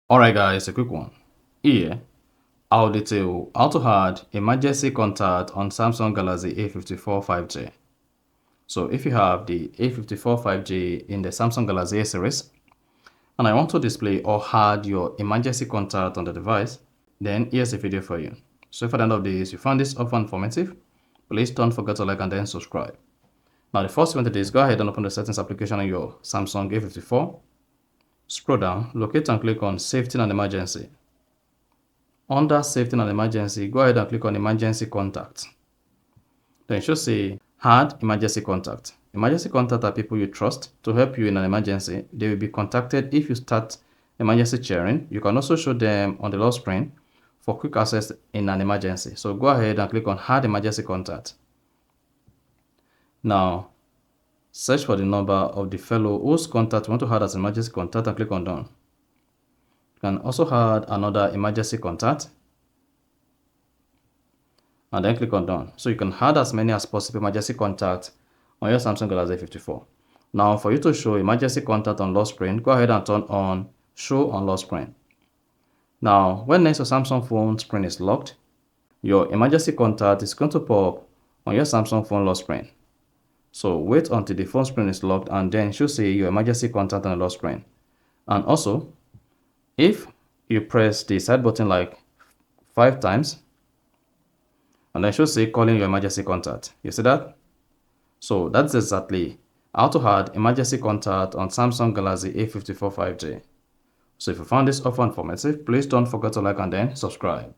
Alright guys, a quick one. Here, I'll detail how to add emergency contact on Samsung Galaxy A54 5G. So if you have the A54 5G in the Samsung Galaxy A series, and I want to display or add your emergency contact on the device, then here's a video for you. So if at the end of this you found this often informative, please don't forget to like and then subscribe. Now the first thing to do is go ahead and open the settings application on your Samsung A54. Scroll down, locate and click on Safety and Emergency. Under Safety and Emergency, go ahead and click on Emergency Contact. Then it should say Add Emergency Contact. Emergency contact are people you trust to help you in an emergency. They will be contacted if you start emergency sharing. You can also show them on the lock screen for quick access in an emergency. So go ahead and click on Add Emergency Contact. Now, search for the number of the fellow whose contact you want to add as emergency contact and click on Done. You can also add another emergency contact and then click on Done. So you can add as many as possible emergency contacts on your Samsung Galaxy A54. Now, for you to show emergency contact on lock screen, go ahead and turn on Show on Lock Screen. Now, when next your Samsung phone screen is locked, your emergency contact is going to pop on your Samsung phone lock screen. So wait until the phone screen is locked and then should see your emergency contact on the lock screen. And also, if you press the side button like 5 times, and then should say calling your emergency contact. You see that? So that's exactly how to add emergency contact on Samsung Galaxy A54 5G. So if you found this offer informative, please don't forget to like and then subscribe.